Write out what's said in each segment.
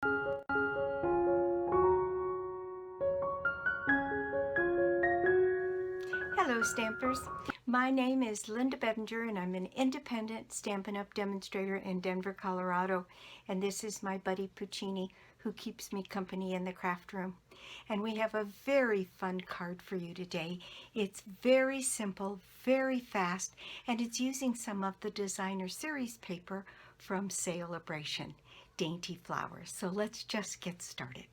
Hello Stampers, my name is Linda Bedinger and I'm an independent Stampin' Up! Demonstrator in Denver, Colorado, and this is my buddy Puccini who keeps me company in the craft room. And we have a very fun card for you today. It's very simple, very fast, and it's using some of the designer series paper from Celebration, Dainty Flowers. So let's just get started.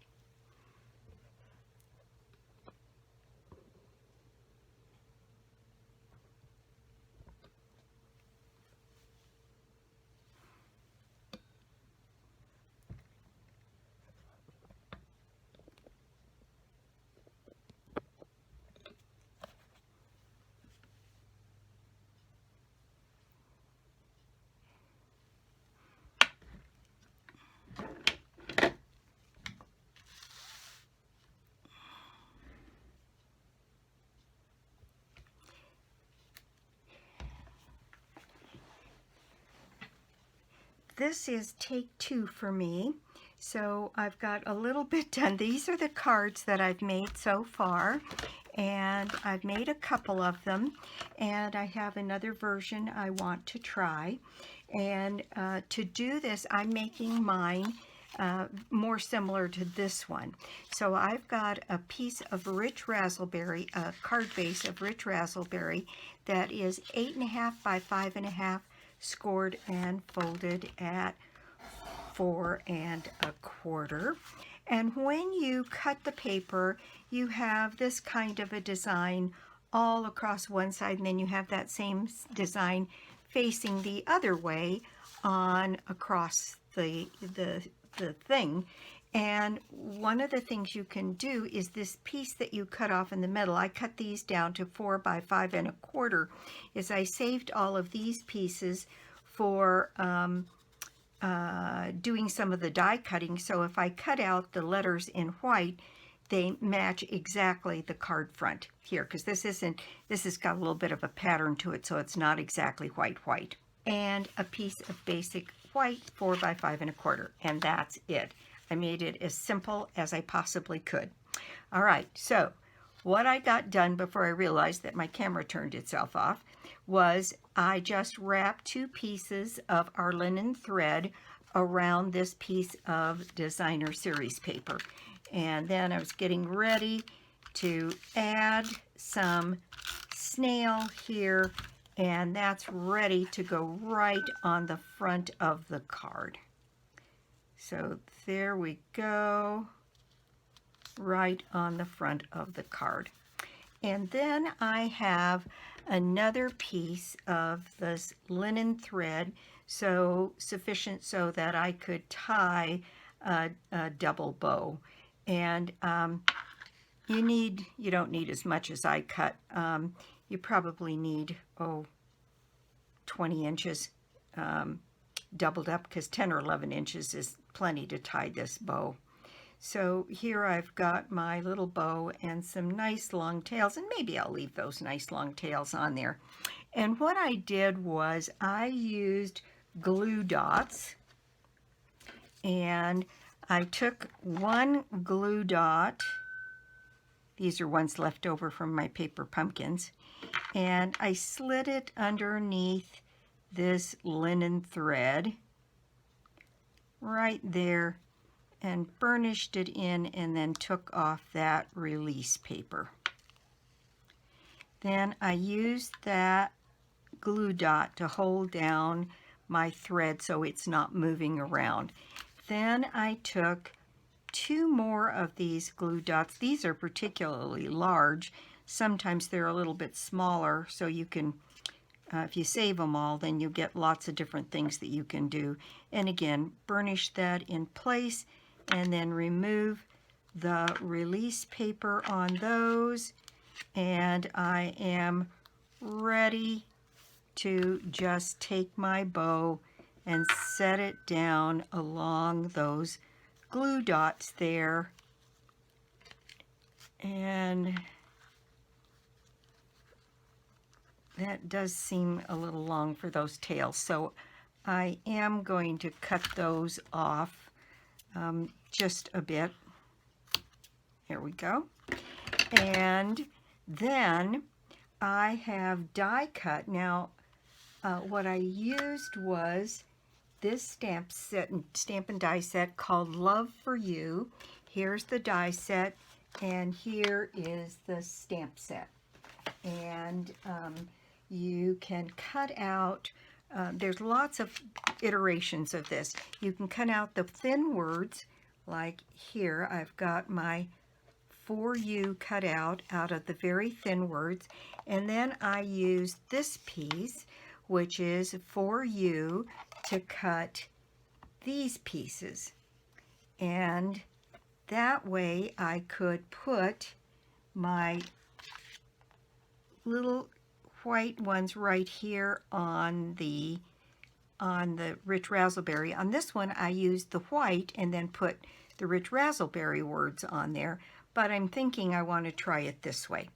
This is take 2 for me, so I've got a little bit done. These are the cards that I've made so far, and I've made a couple of them, and I have another version I want to try. And to do this, I'm making mine more similar to this one. So I've got a piece of Rich Razzleberry, a card base of Rich Razzleberry that is 8.5 by 5.5, scored and folded at 4 1/4. And when you cut the paper, you have this kind of a design all across one side, and then you have that same design facing the other way on across the thing. And one of the things you can do is this piece that you cut off in the middle. I cut these down to 4 by 5 1/4. Is I saved all of these pieces for doing some of the die cutting. So if I cut out the letters in white, they match exactly the card front here, because this has got a little bit of a pattern to it, so it's not exactly white. And a piece of basic white 4 by 5 1/4, and that's it. I made it as simple as I possibly could. All right, so what I got done before I realized that my camera turned itself off was I just wrapped 2 pieces of our linen thread around this piece of designer series paper. And then I was getting ready to add some snail here, and that's ready to go right on the front of the card. So there we go, right on the front of the card. And then I have another piece of this linen thread, so sufficient so that I could tie a double bow. And you don't need as much as I cut. You probably need 20 inches doubled up, because 10 or 11 inches is plenty to tie this bow. So here I've got my little bow and some nice long tails, and maybe I'll leave those nice long tails on there. And what I did was I used glue dots, and I took one glue dot, these are ones left over from my paper pumpkins, and I slid it underneath this linen thread right there and burnished it in, and then took off that release paper. Then I used that glue dot to hold down my thread so it's not moving around. Then I took 2 more of these glue dots. These are particularly large. Sometimes they're a little bit smaller, so you can if you save them all, then you get lots of different things that you can do. And again, burnish that in place, and then remove the release paper on those, and I am ready to just take my bow and set it down along those glue dots there. And that does seem a little long for those tails, so I am going to cut those off just a bit. There we go. And then I have die cut. Now, what I used was this Stampin' die set called Love for You. Here's the die set, and here is the stamp set. And you can cut out, there's lots of iterations of this. You can cut out the thin words, like here I've got my For You cut out of the very thin words, and then I use this piece, which is For You, to cut these pieces. And that way I could put my little white ones right here on the Rich Razzleberry. On this one I used the white and then put the Rich Razzleberry words on there, but I'm thinking I want to try it this way.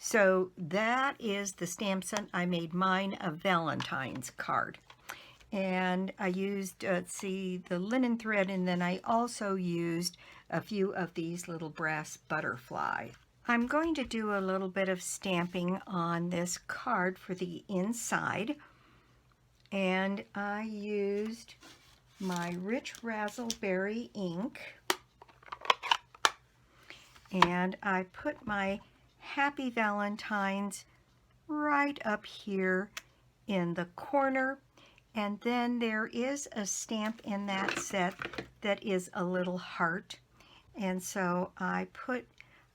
So that is the stamp set. I made mine a Valentine's card. And I used, the linen thread, and then I also used a few of these little brass butterfly. I'm going to do a little bit of stamping on this card for the inside. And I used my Rich Razzleberry ink. And I put my Happy Valentines right up here in the corner. And then there is a stamp in that set that is a little heart. And so I put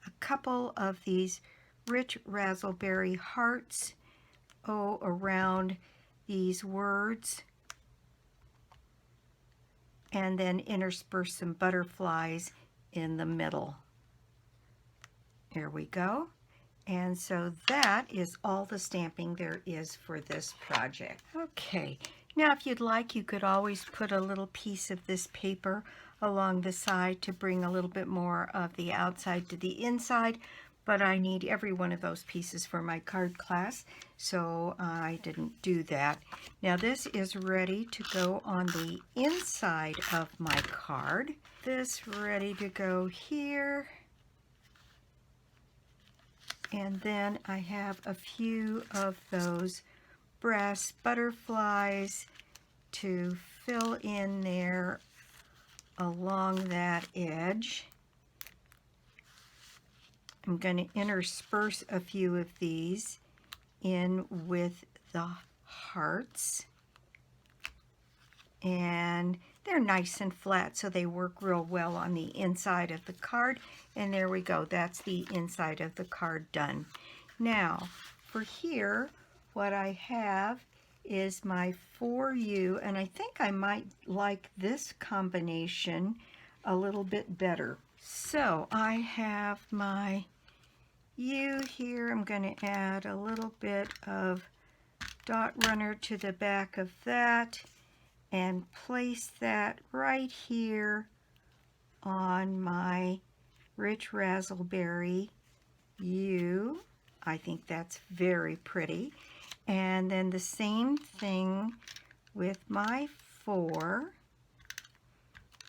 a couple of these Rich Razzleberry hearts around these words, and then intersperse some butterflies in the middle. There we go. And so that is all the stamping there is for this project. Okay, now if you'd like, you could always put a little piece of this paper along the side to bring a little bit more of the outside to the inside, but I need every one of those pieces for my card class, so I didn't do that. Now this is ready to go on the inside of my card. This ready to go here. And then I have a few of those brass butterflies to fill in there along that edge. I'm going to intersperse a few of these in with the hearts. And they're nice and flat, so they work real well on the inside of the card. And there we go. That's the inside of the card done. Now, for here, what I have is my For You, and I think I might like this combination a little bit better. So I have my U here. I'm going to add a little bit of dot runner to the back of that and place that right here on my Rich Razzleberry U. I think that's very pretty. And then the same thing with my 4.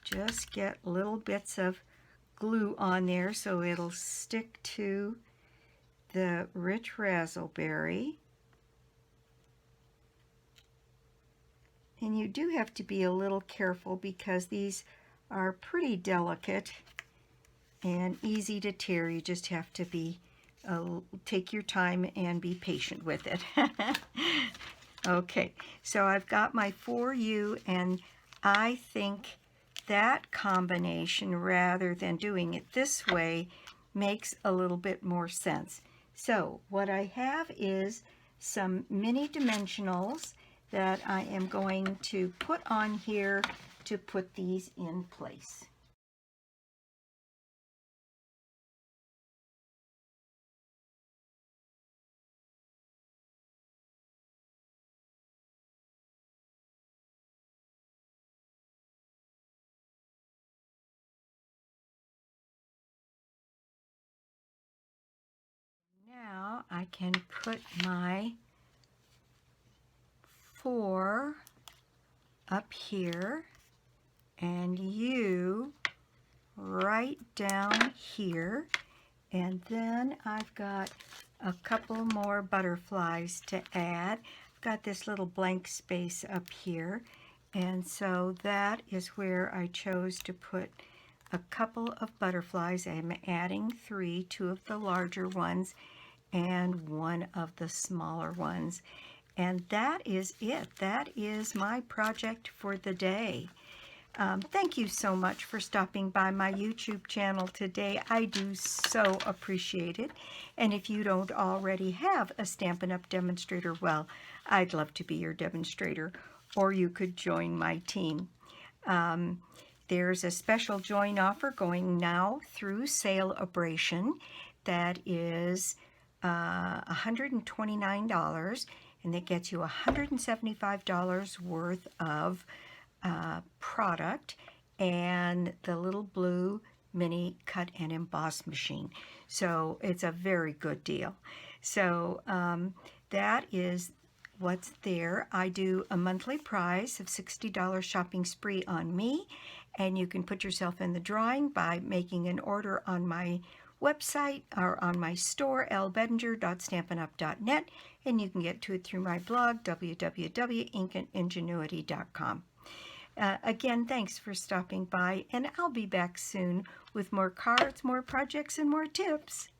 Just get little bits of glue on there so it'll stick to the Rich Razzleberry. And you do have to be a little careful because these are pretty delicate and easy to tear. You just have to be take your time and be patient with it. Okay, so I've got my For You, and I think that combination, rather than doing it this way, makes a little bit more sense. So what I have is some mini dimensionals that I am going to put on here to put these in place. Now I can put my 4 up here, and you right down here. And then I've got a couple more butterflies to add. I've got this little blank space up here, and so that is where I chose to put a couple of butterflies. I'm adding 3, 2 of the larger ones and 1 of the smaller ones. And that is it. That is my project for the day. Thank you so much for stopping by my YouTube channel today. I do so appreciate it. And if you don't already have a Stampin' Up! Demonstrator, well, I'd love to be your demonstrator, or you could join my team. There's a special join offer going now through Sale-A-Bration that is $129, and it gets you $175 worth of product and the little blue mini cut and emboss machine. So it's a very good deal. So that is what's there. I do a monthly prize of $60 shopping spree on me, and you can put yourself in the drawing by making an order on my website or on my store, lbedinger.stampinup.net, and you can get to it through my blog, www.ingenuity.com. Again, thanks for stopping by, and I'll be back soon with more cards, more projects, and more tips.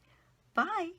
Bye!